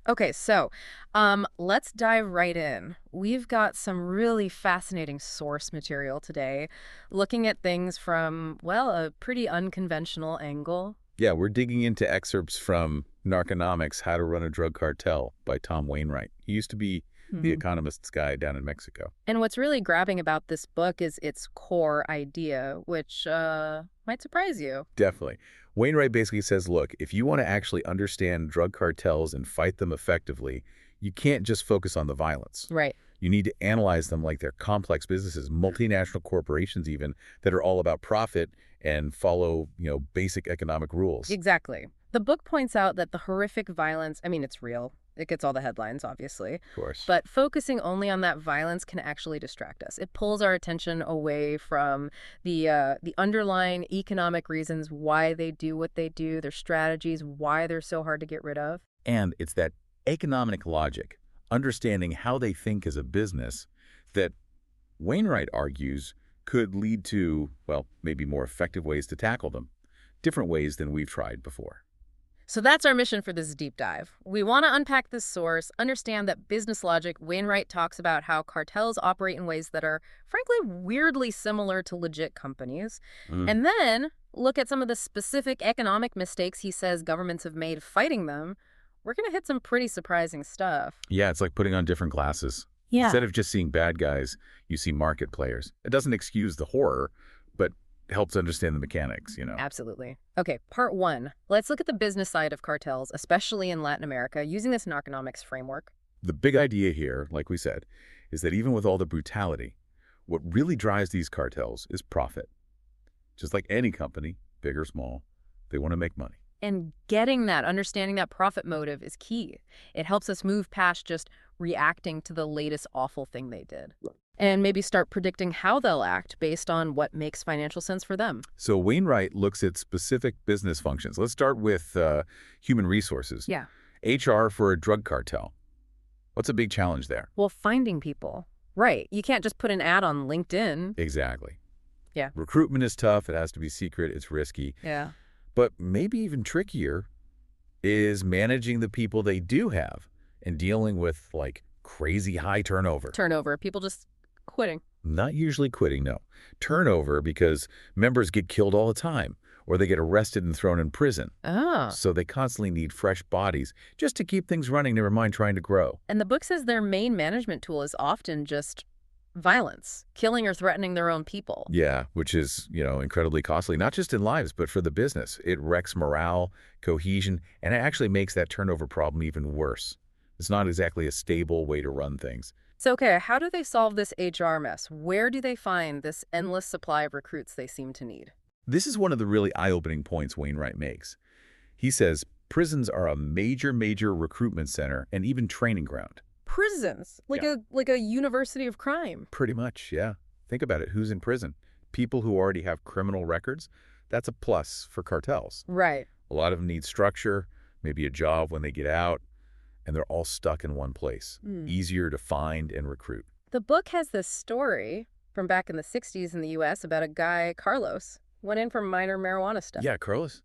Okay, so let's dive right in. We've got some really fascinating source material today, looking at things from, well, a pretty unconventional angle. Yeah, we're digging into excerpts from Narconomics, How to Run a Drug Cartel by Tom Wainwright. He used to be the Hmm. Economist's guy down in Mexico. And what's really grabbing about this book is its core idea, which might surprise you. Definitely. Wainwright basically says, look, if you want to actually understand drug cartels and fight them effectively, you can't just focus on the violence. Right. You need to analyze them like they're complex businesses, multinational corporations even, that are all about profit and follow, basic economic rules. Exactly. The book points out that the horrific violence, I mean, it's real. It gets all the headlines, obviously. Of course. But focusing only on that violence can actually distract us. It pulls our attention away from the underlying economic reasons why they do what they do, their strategies, why they're so hard to get rid of. And it's that economic logic, understanding how they think as a business, that Wainwright argues could lead to, well, maybe more effective ways to tackle them, different ways than we've tried before. So that's our mission for this deep dive. We want to unpack this source, understand that business logic. Wainwright talks about how cartels operate in ways that are, frankly, weirdly similar to legit companies. Mm. And then look at some of the specific economic mistakes he says governments have made fighting them. We're going to hit some pretty surprising stuff. Yeah, it's like putting on different glasses. Yeah. Instead of just seeing bad guys, you see market players. It doesn't excuse the horror, but helps understand the mechanics. Absolutely. Okay, part one. Let's look at the business side of cartels, especially in Latin America, using this narconomics framework. The big idea here, like we said, is that even with all the brutality, what really drives these cartels is profit. Just like any company, big or small, they want to make money. And getting that, understanding that profit motive is key. It helps us move past just reacting to the latest awful thing they did. Right. And maybe start predicting how they'll act based on what makes financial sense for them. So Wainwright looks at specific business functions. Let's start with human resources. Yeah. HR for a drug cartel. What's a big challenge there? Well, finding people. Right. You can't just put an ad on LinkedIn. Exactly. Yeah. Recruitment is tough. It has to be secret. It's risky. Yeah. But maybe even trickier is managing the people they do have and dealing with, like, crazy high turnover. Turnover. People just quitting. Not usually quitting, no. Turnover because members get killed all the time or they get arrested and thrown in prison. Ah. So they constantly need fresh bodies just to keep things running, never mind trying to grow. And the book says their main management tool is often just violence, killing or threatening their own people. Yeah, which is, incredibly costly, not just in lives, but for the business. It wrecks morale, cohesion, and it actually makes that turnover problem even worse. It's not exactly a stable way to run things. So, okay, how do they solve this HR mess? Where do they find this endless supply of recruits they seem to need? This is one of the really eye-opening points Wainwright makes. He says prisons are a major, major recruitment center and even training ground. Prisons, like Yeah. a university of crime. Pretty much, yeah. Think about it. Who's in prison? People who already have criminal records? That's a plus for cartels. Right. A lot of them need structure, maybe a job when they get out, and they're all stuck in one place. Easier to find and recruit. The book has this story from back in the 60s in the U.S. about a guy, Carlos, went in for minor marijuana stuff. Yeah, Carlos.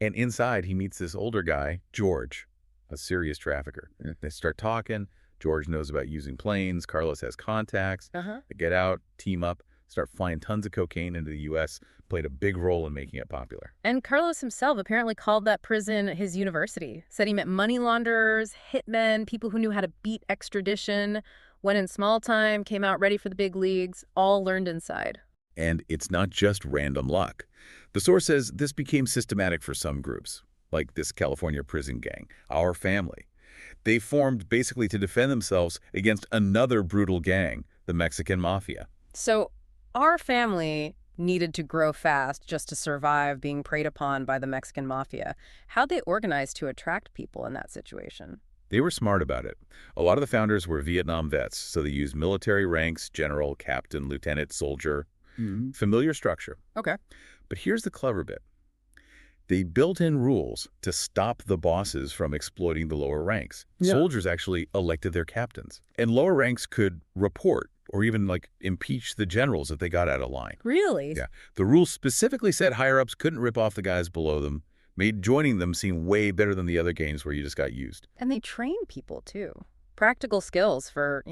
And inside, he meets this older guy, George, a serious trafficker. They start talking. George knows about using planes. Carlos has contacts. Uh-huh. They get out, team up, start flying tons of cocaine into the U.S., played a big role in making it popular. And Carlos himself apparently called that prison his university. Said he met money launderers, hitmen, people who knew how to beat extradition, went in small time, came out ready for the big leagues, all learned inside. And it's not just random luck. The source says this became systematic for some groups, like this California prison gang, Our Family. They formed basically to defend themselves against another brutal gang, the Mexican Mafia. So our family needed to grow fast just to survive being preyed upon by the Mexican mafia. How'd they organize to attract people in that situation? They were smart about it. A lot of the founders were Vietnam vets, so they used military ranks, general, captain, lieutenant, soldier. Familiar structure. Okay. But here's the clever bit. They built in rules to stop the bosses from exploiting the lower ranks. Yeah. Soldiers actually elected their captains. And lower ranks could report or even, impeach the generals if they got out of line. Really? Yeah. The rules specifically said higher-ups couldn't rip off the guys below them. made joining them seem way better than the other gangs where you just got used. And they train people, too. Practical skills for,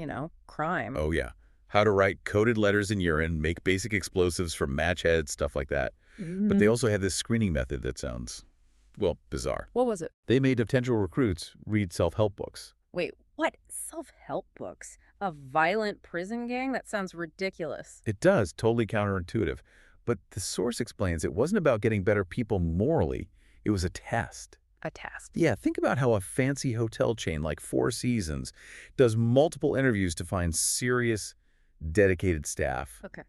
crime. Oh, yeah. How to write coded letters in urine, make basic explosives from match heads, stuff like that. But they also had this screening method that sounds, well, bizarre. What was it? They made potential recruits read self-help books. Wait, what? Self-help books? A violent prison gang? That sounds ridiculous. It does, totally counterintuitive. But the source explains it wasn't about getting better people morally. It was a test. A test. Yeah, think about how a fancy hotel chain like Four Seasons does multiple interviews to find serious, dedicated staff. Okay.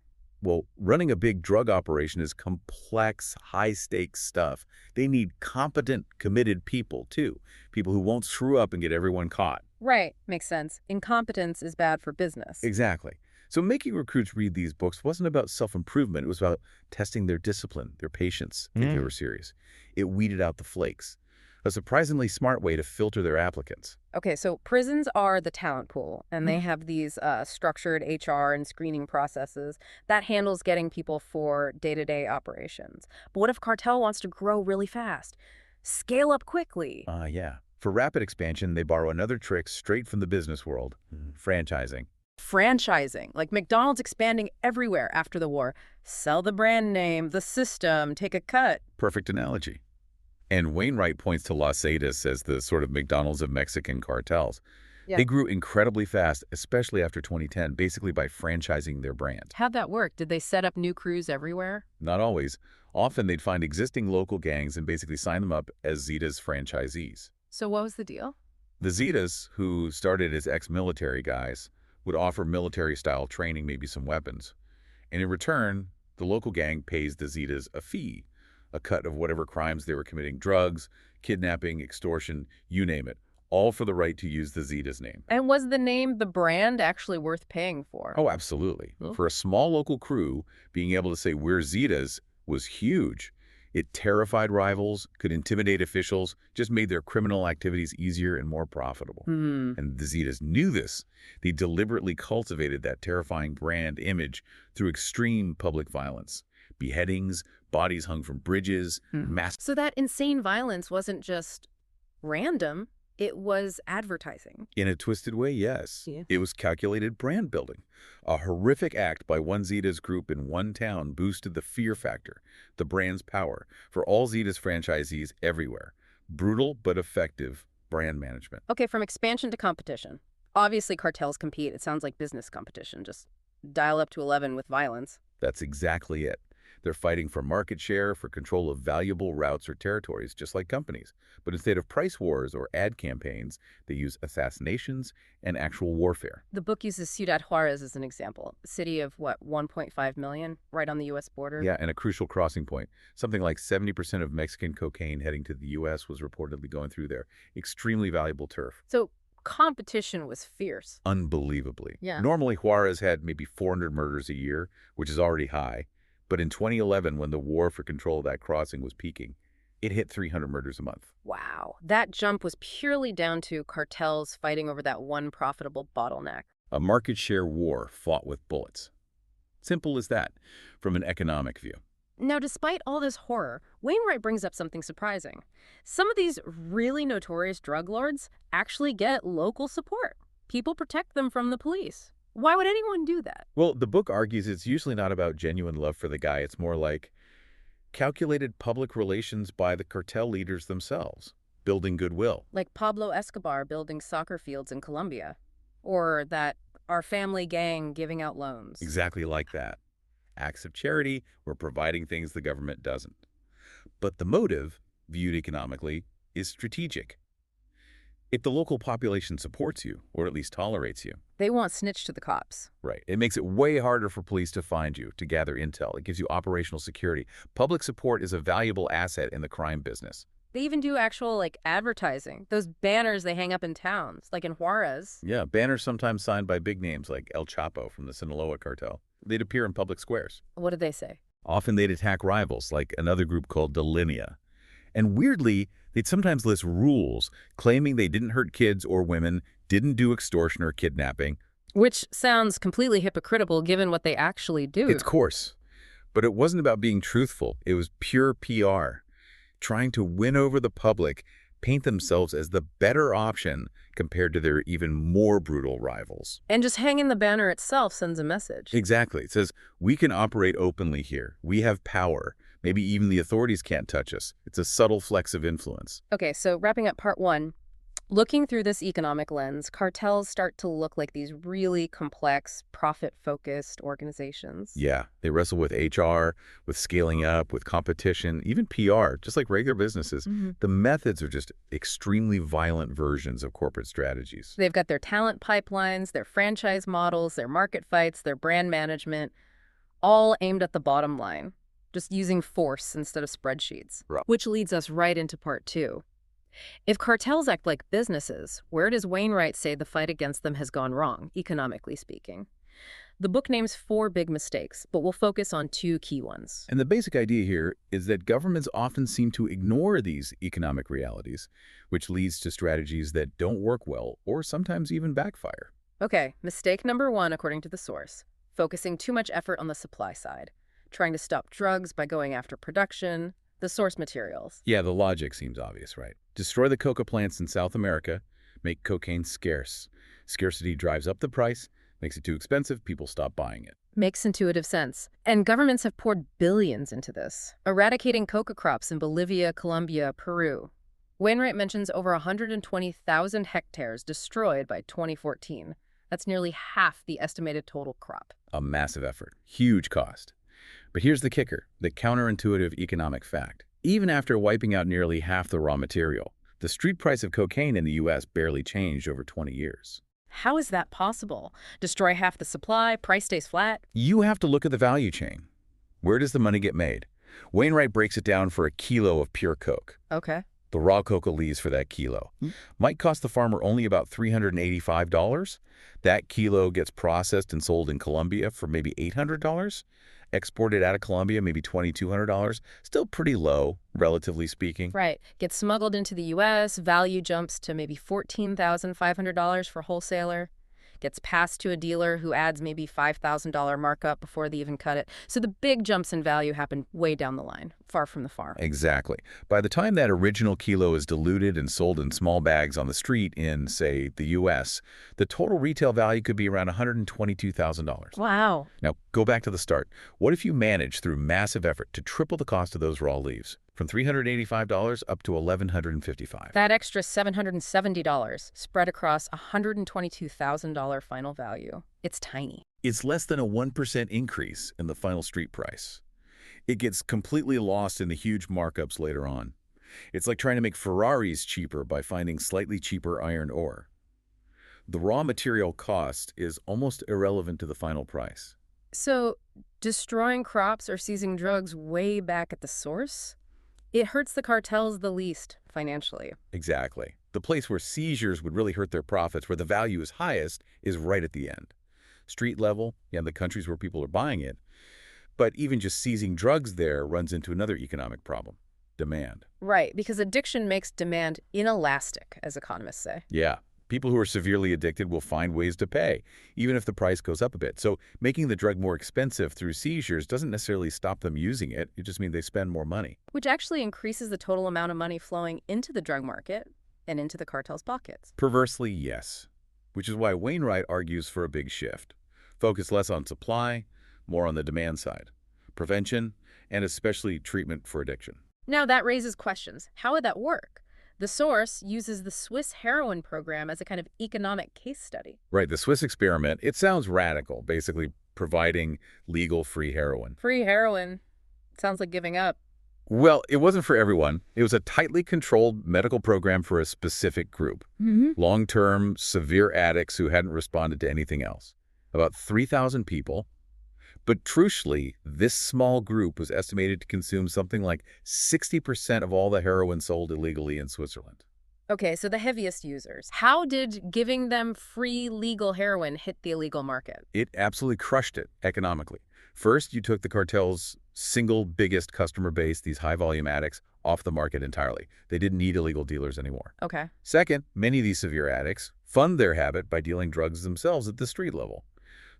Well, running a big drug operation is complex, high-stakes stuff. They need competent, committed people, too. People who won't screw up and get everyone caught. Right. Makes sense. Incompetence is bad for business. Exactly. So making recruits read these books wasn't about self-improvement. It was about testing their discipline, their patience, if they were serious. It weeded out the flakes. A surprisingly smart way to filter their applicants. Okay, so prisons are the talent pool, and they have these structured HR and screening processes that handles getting people for day-to-day operations. But what if Cartel wants to grow really fast? Scale up quickly. Yeah. For rapid expansion, they borrow another trick straight from the business world, franchising. Franchising, like McDonald's expanding everywhere after the war. Sell the brand name, the system, take a cut. Perfect analogy. And Wainwright points to Las Zetas as the sort of McDonald's of Mexican cartels. Yeah. They grew incredibly fast, especially after 2010, basically by franchising their brand. How'd that work? Did they set up new crews everywhere? Not always. Often they'd find existing local gangs and basically sign them up as Zetas franchisees. So what was the deal? The Zetas, who started as ex-military guys, would offer military-style training, maybe some weapons. And in return, the local gang pays the Zetas a fee, a cut of whatever crimes they were committing, drugs, kidnapping, extortion, you name it, all for the right to use the Zetas name. And was the name, the brand, actually worth paying for? Oh, absolutely. Oh. For a small local crew, being able to say we're Zetas was huge. It terrified rivals, could intimidate officials, just made their criminal activities easier and more profitable. And the Zetas knew this. They deliberately cultivated that terrifying brand image through extreme public violence. Beheadings, bodies hung from bridges, mass... So that insane violence wasn't just random, it was advertising. In a twisted way, yes. Yeah. It was calculated brand building. A horrific act by one Zetas group in one town boosted the fear factor, the brand's power, for all Zetas franchisees everywhere. Brutal but effective brand management. Okay, from expansion to competition. Obviously, cartels compete. It sounds like business competition. Just dial up to 11 with violence. That's exactly it. They're fighting for market share, for control of valuable routes or territories, just like companies. But instead of price wars or ad campaigns, they use assassinations and actual warfare. The book uses Ciudad Juarez as an example. A city of, 1.5 million, right on the U.S. border? Yeah, and a crucial crossing point. Something like 70% of Mexican cocaine heading to the U.S. was reportedly going through there. Extremely valuable turf. So competition was fierce. Unbelievably. Yeah. Normally, Juarez had maybe 400 murders a year, which is already high. But in 2011, when the war for control of that crossing was peaking, it hit 300 murders a month. Wow. That jump was purely down to cartels fighting over that one profitable bottleneck. A market share war fought with bullets. Simple as that, from an economic view. Now, despite all this horror, Wainwright brings up something surprising. Some of these really notorious drug lords actually get local support. People protect them from the police. Why would anyone do that? Well, the book argues it's usually not about genuine love for the guy. It's more like calculated public relations by the cartel leaders themselves, building goodwill. Like Pablo Escobar building soccer fields in Colombia. Or that our family gang giving out loans. Exactly like that. Acts of charity were providing things the government doesn't. But the motive, viewed economically, is strategic. If the local population supports you, or at least tolerates you, They want snitch to the cops. right, it makes it way harder for police to find you, to gather intel. It gives you operational security. Public support is a valuable asset in the crime business. They even do actual, advertising. Those banners they hang up in towns, like in Juarez. Yeah, banners sometimes signed by big names like El Chapo from the Sinaloa cartel. They'd appear in public squares. What did they say? Often they'd attack rivals, like another group called Delinea. And weirdly, they'd sometimes list rules, claiming they didn't hurt kids or women, didn't do extortion or kidnapping. Which sounds completely hypocritical given what they actually do. It's coarse. But it wasn't about being truthful. It was pure PR. trying to win over the public, paint themselves as the better option compared to their even more brutal rivals. And just hanging the banner itself sends a message. Exactly. It says, we can operate openly here. We have power. Maybe even the authorities can't touch us. It's a subtle flex of influence. Okay, so wrapping up part one, looking through this economic lens, cartels start to look like these really complex, profit-focused organizations. Yeah, they wrestle with HR, with scaling up, with competition, even PR, just like regular businesses. The methods are just extremely violent versions of corporate strategies. They've got their talent pipelines, their franchise models, their market fights, their brand management, all aimed at the bottom line, just using force instead of spreadsheets. Right. Which leads us right into part two. If cartels act like businesses, where does Wainwright say the fight against them has gone wrong, economically speaking? The book names 4 big mistakes, but we'll focus on 2 key ones. And the basic idea here is that governments often seem to ignore these economic realities, which leads to strategies that don't work well or sometimes even backfire. Okay, mistake number 1, according to the source, focusing too much effort on the supply side, trying to stop drugs by going after production, the source materials. Yeah, the logic seems obvious, right? Destroy the coca plants in South America, make cocaine scarce. Scarcity drives up the price, makes it too expensive, people stop buying it. Makes intuitive sense. And governments have poured billions into this, eradicating coca crops in Bolivia, Colombia, Peru. Wainwright mentions over 120,000 hectares destroyed by 2014. That's nearly half the estimated total crop. A massive effort, huge cost. But here's the kicker, the counterintuitive economic fact. Even after wiping out nearly half the raw material, the street price of cocaine in the U.S. barely changed over 20 years. How is that possible? Destroy half the supply, price stays flat? You have to look at the value chain. Where does the money get made? Wainwright breaks it down for a kilo of pure coke. Okay. The raw coca leaves for that kilo might cost the farmer only about $385. That kilo gets processed and sold in Colombia for maybe $800. Exported out of Colombia, maybe $2,200. Still pretty low, relatively speaking. Right. Gets smuggled into the U.S., value jumps to maybe $14,500 for wholesaler. Gets passed to a dealer who adds maybe $5,000 markup before they even cut it. So the big jumps in value happen way down the line, far from the farm. Exactly. By the time that original kilo is diluted and sold in small bags on the street in, say, the U.S., the total retail value could be around $122,000. Wow. Now, go back to the start. What if you manage through massive effort to triple the cost of those raw leaves? From $385 up to $1,155. That extra $770 spread across $122,000 final value. It's tiny. It's less than a 1% increase in the final street price. It gets completely lost in the huge markups later on. It's like trying to make Ferraris cheaper by finding slightly cheaper iron ore. The raw material cost is almost irrelevant to the final price. So, destroying crops or seizing drugs way back at the source? It hurts the cartels the least, financially. Exactly. The place where seizures would really hurt their profits, where the value is highest, is right at the end. Street level, yeah, the countries where people are buying it. But even just seizing drugs there runs into another economic problem, demand. Right, because addiction makes demand inelastic, as economists say. Yeah. People who are severely addicted will find ways to pay, even if the price goes up a bit. So making the drug more expensive through seizures doesn't necessarily stop them using it. It just means they spend more money. Which actually increases the total amount of money flowing into the drug market and into the cartel's pockets. Perversely, yes. Which is why Wainwright argues for a big shift. Focus less on supply, more on the demand side. Prevention, and especially treatment for addiction. Now that raises questions. How would that work? The source uses the Swiss heroin program as a kind of economic case study. Right, the Swiss experiment, it sounds radical, basically providing legal free heroin. Free heroin. Sounds like giving up. Well, it wasn't for everyone. It was a tightly controlled medical program for a specific group. Long-term, severe addicts who hadn't responded to anything else. About 3,000 people. But crucially, this small group was estimated to consume something like 60% of all the heroin sold illegally in Switzerland. Okay, so the heaviest users. How did giving them free legal heroin hit the illegal market? It absolutely crushed it economically. First, you took the cartel's single biggest customer base, these high-volume addicts, off the market entirely. They didn't need illegal dealers anymore. Okay. Second, many of these severe addicts fund their habit by dealing drugs themselves at the street level.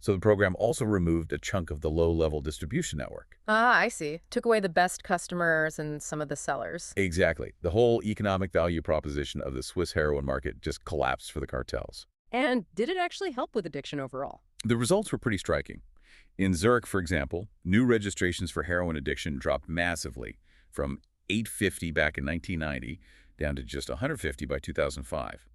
So the program also removed a chunk of the low-level distribution network. Ah, I see. Took away the best customers and some of the sellers. Exactly. The whole economic value proposition of the Swiss heroin market just collapsed for the cartels. And did it actually help with addiction overall? The results were pretty striking. In Zurich, for example, new registrations for heroin addiction dropped massively from 850 back in 1990 down to just 150 by 2005.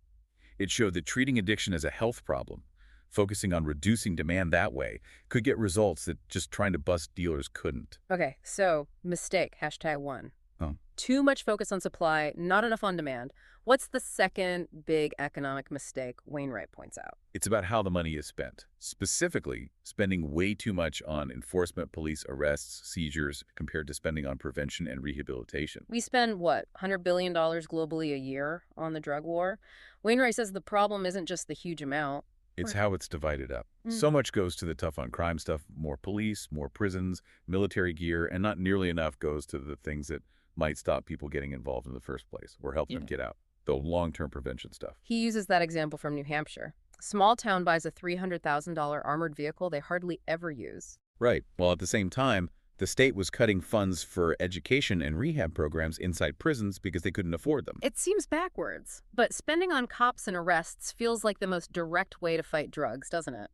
It showed that treating addiction as a health problem, focusing on reducing demand that way, could get results that just trying to bust dealers couldn't. Okay, so mistake, #1. Oh. Too much focus on supply, not enough on demand. What's the second big economic mistake Wainwright points out? It's about how the money is spent, specifically spending way too much on enforcement, police arrests, seizures, compared to spending on prevention and rehabilitation. We spend, what, $100 billion globally a year on the drug war? Wainwright says the problem isn't just the huge amount. It's how it's divided up. Mm. So much goes to the tough on crime stuff, more police, more prisons, military gear, and not nearly enough goes to the things that might stop people getting involved in the first place or help them get out, the long-term prevention stuff. He uses that example from New Hampshire. Small town buys a $300,000 armored vehicle they hardly ever use. Right. While at the same time, the state was cutting funds for education and rehab programs inside prisons because they couldn't afford them. It seems backwards, but spending on cops and arrests feels like the most direct way to fight drugs, doesn't it?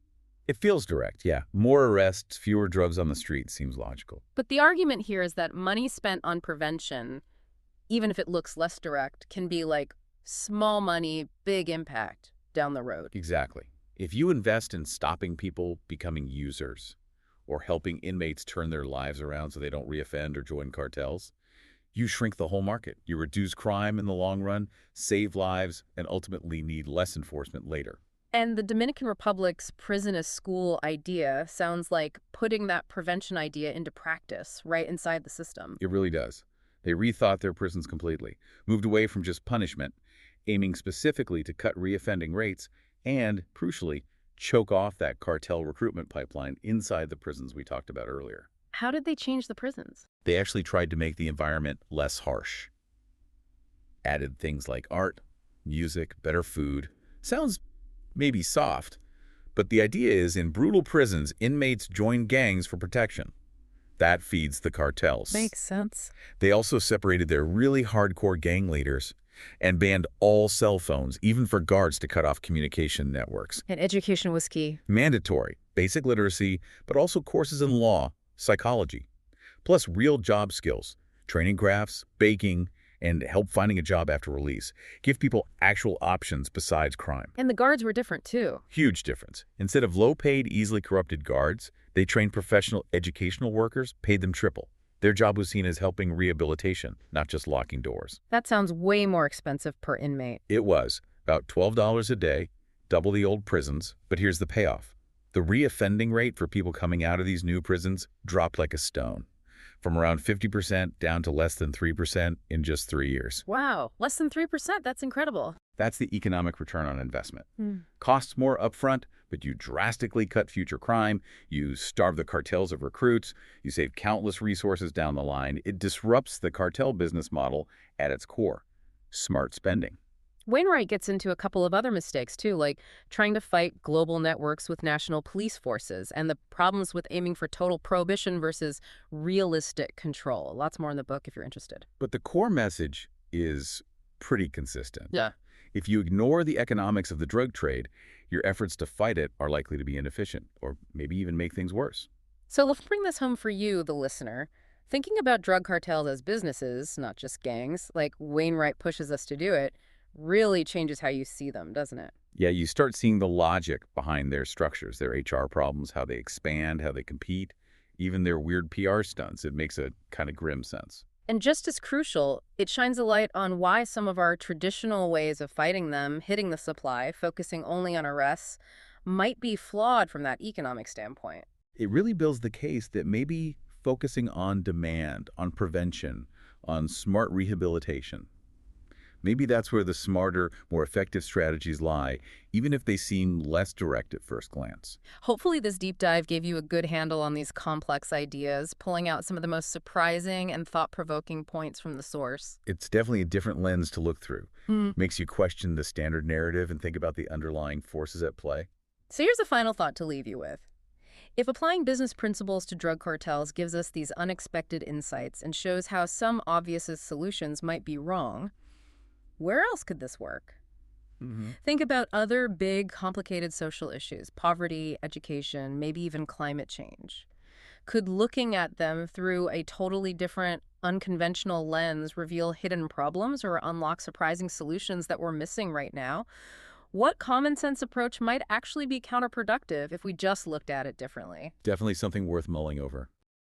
It feels direct, yeah. More arrests, fewer drugs on the street seems logical. But the argument here is that money spent on prevention, even if it looks less direct, can be like small money, big impact down the road. Exactly. If you invest in stopping people becoming users or helping inmates turn their lives around so they don't reoffend or join cartels, you shrink the whole market. You reduce crime in the long run, save lives, and ultimately need less enforcement later. And the Dominican Republic's prison as school idea sounds like putting that prevention idea into practice right inside the system. It really does. They rethought their prisons completely, moved away from just punishment, aiming specifically to cut reoffending rates and, crucially, choke off that cartel recruitment pipeline inside the prisons we talked about earlier. How did they change the prisons? They actually tried to make the environment less harsh. Added things like art, music, better food. Sounds maybe soft, but the idea is in brutal prisons, inmates join gangs for protection. That feeds the cartels. Makes sense. They also separated their really hardcore gang leaders and banned all cell phones, even for guards, to cut off communication networks. And education was key. Mandatory, basic literacy, but also courses in law, psychology, plus real job skills, training crafts, baking, and help finding a job after release. Give people actual options besides crime. And the guards were different, too. Huge difference. Instead of low-paid, easily corrupted guards, they trained professional educational workers, paid them triple. Their job was seen as helping rehabilitation, not just locking doors. That sounds way more expensive per inmate. It was about $12 a day, double the old prisons, but here's the payoff. The reoffending rate for people coming out of these new prisons dropped like a stone, from around 50% down to less than 3% in just 3 years. Wow, less than 3%. That's incredible. That's the economic return on investment. Costs more upfront, but you drastically cut future crime, you starve the cartels of recruits, you save countless resources down the line. It disrupts the cartel business model at its core. Smart spending. Wainwright gets into a couple of other mistakes, too, like trying to fight global networks with national police forces and the problems with aiming for total prohibition versus realistic control. Lots more in the book if you're interested. But the core message is pretty consistent. Yeah. If you ignore the economics of the drug trade, your efforts to fight it are likely to be inefficient or maybe even make things worse. So let's bring this home for you, the listener. Thinking about drug cartels as businesses, not just gangs, like Wainwright pushes us to do it, really changes how you see them, doesn't it? Yeah, you start seeing the logic behind their structures, their HR problems, how they expand, how they compete, even their weird PR stunts. It makes a kind of grim sense. And just as crucial, it shines a light on why some of our traditional ways of fighting them, hitting the supply, focusing only on arrests, might be flawed from that economic standpoint. It really builds the case that maybe focusing on demand, on prevention, on smart rehabilitation, maybe that's where the smarter, more effective strategies lie, even if they seem less direct at first glance. Hopefully this deep dive gave you a good handle on these complex ideas, pulling out some of the most surprising and thought-provoking points from the source. It's definitely a different lens to look through. Makes you question the standard narrative and think about the underlying forces at play. So here's a final thought to leave you with. If applying business principles to drug cartels gives us these unexpected insights and shows how some obvious solutions might be wrong, where else could this work? Hmm. Think about other big, complicated social issues, poverty, education, maybe even climate change. Could looking at them through a totally different, unconventional lens reveal hidden problems or unlock surprising solutions that we're missing right now? What common sense approach might actually be counterproductive if we just looked at it differently? Definitely something worth mulling over.